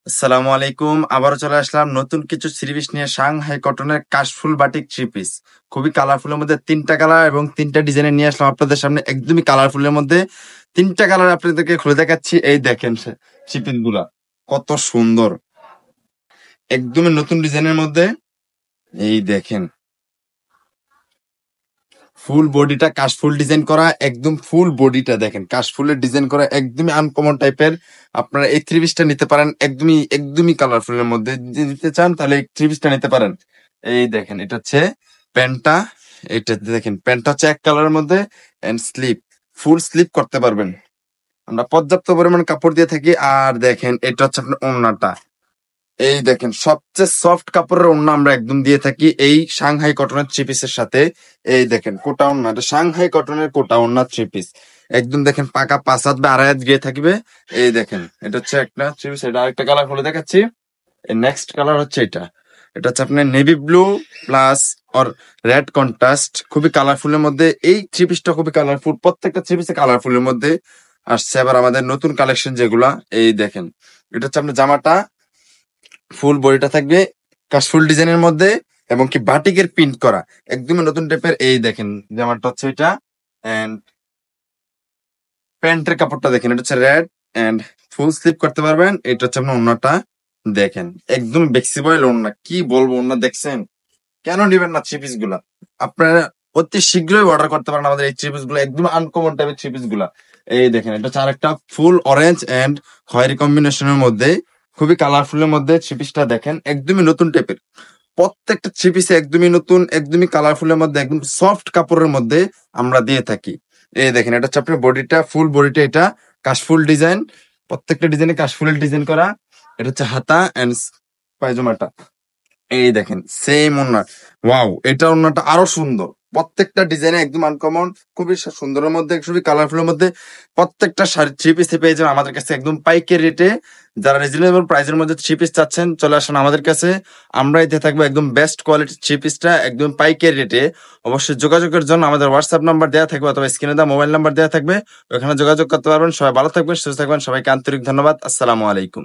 আসসালামু আলাইকুম। আবারও চলে আসলাম নতুন কিছু থ্রি পিস নিয়ে। সাংহাই কটনের কাশফুল বাটিক থ্রি পিস, খুবই কালারফুলের মধ্যে তিনটা কালার এবং তিনটা ডিজাইনের নিয়ে আসলাম আপনাদের সামনে। একদমই কালারফুলের মধ্যে তিনটা কালার আপনাদেরকে খুলে দেখাচ্ছি। এই দেখেন থ্রি পিস গুলা কত সুন্দর, একদমই নতুন ডিজাইনের মধ্যে। এই দেখেন ফুল বডিটা কাশফুল ডিজাইন করা, একদম ফুল বডিটা দেখেন কাশফুলের ডিজাইন করা, একদমই আনকমন টাইপের। আপনারা এই থ্রি পিসটা নিতে পারেন, একদমই একদমই কালারফুলের মধ্যে যদি নিতে চান তাহলে এই থ্রি পিসটা নিতে পারেন। এই দেখেন এটা হচ্ছে প্যান্টটা, এটা দেখেন প্যান্টটা হচ্ছে এক কালারের মধ্যে এন্ড স্লিপ, ফুল স্লিপ করতে পারবেন। আমরা পর্যাপ্ত পরিমাণ কাপড় দিয়ে থাকি। আর দেখেন এটা হচ্ছে আপনার ওড়নাটা, এই দেখেন সবচেয়ে সফট কাপড়ের ওড়না আমরা একদম দিয়ে থাকি এই সাংহাই কটনের থ্রি পিসের সাথে। এই দেখেন কোটা ওড়না, এটা সাংহাই কটনের কোটা ওড়না থ্রি পিস, একদম দেখেন পাকা 5 হাত বা 2.5 হাত গিয়ে থাকবে। এই দেখেন এটা হচ্ছে একটা থ্রি পিস। এটা আরেকটা কালার খুলে দেখাচ্ছি। নেক্সট কালার হচ্ছে এটা, এটা হচ্ছে আপনার navy blue plus or red contrast, খুবই কালারফুলের মধ্যে। এই থ্রি পিসটা খুবই কালারফুল, প্রত্যেকটা থ্রি পিসে কালারফুলের মধ্যে আসছে। আবার আমাদের নতুন কালেকশন যেগুলা, এই দেখেন এটা হচ্ছে আপনার জামাটা, ফুল বডিটা থাকবে কাশফুল ডিজাইনের মধ্যে এবং কি বাটিকের প্রিন্ট করা, একদমই নতুন টাইপের। এই দেখেন জামাটা হচ্ছে এটা, এন্ড প্যান্টের কাপড়টা দেখেন, এটা হচ্ছে রেড এন্ড ফুল স্লিপ করতে পারবেন। এটা হচ্ছে আপনার ওড়নাটা দেখেন, একদম ফ্লেক্সিবল ওড়না, কি বলবো ওড়না দেখছেন। কেন নিবেন না থ্রি পিস গুলা? আপনারা অতি শীঘ্রই অর্ডার করতে পারেন আমাদের এই থ্রি পিস গুলা, একদম আনকমন টাইপের থ্রি পিস গুলা। এই দেখেন এটা হচ্ছে আরেকটা ফুল অরেঞ্জ এন্ড খয়েরি কম্বিনেশনের মধ্যে, খুবই কালারফুলের মধ্যে থ্রি পিসটা দেখেন, একদমই নতুন টাইপের। প্রত্যেকটা থ্রি পিসে একদমই নতুন, একদমই কালারফুলের মধ্যে, একদম সফট কাপড়ের মধ্যে আমরা দিয়ে থাকি। এই দেখেন এটা হচ্ছে আপনার বডিটা, ফুল বডিটা এটা কাশফুল ডিজাইন, প্রত্যেকটা ডিজাইনে কাশফুলের ডিজাইন করা। এটা হচ্ছে হাতা এন্ড পায়জামাটা। এই দেখেন সেম ওড়না, ওয়াও এটা ওড়নাটা আরো সুন্দর, প্রত্যেকটা ডিজাইনে একদম আনকমন, খুবই সুন্দরের মধ্যে, খুবই কালারফুলের মধ্যে। প্রত্যেকটা শাড়ি থ্রি পিস পেয়ে যাবেন আমাদের কাছে একদম পাইকারি রেটে। যারা রিজনেবল প্রাইসের মধ্যে থ্রি পিস চাচ্ছেন চলে আসুন আমাদের কাছে, আমরাই দিয়ে থাকবো একদম বেস্ট কোয়ালিটির থ্রি পিসটা একদম পাইকারি রেটে। অবশ্যই যোগাযোগের জন্য আমাদের হোয়াটসঅ্যাপ নাম্বার দেওয়া থাকবে অথবা স্ক্রিনে দেওয়া মোবাইল নাম্বার দেওয়া থাকবে, ওখানে যোগাযোগ করতে পারবেন। সবাই ভালো থাকবেন, সুস্থ থাকবেন, সবাইকে আন্তরিক ধন্যবাদ। আসসালামু আলাইকুম।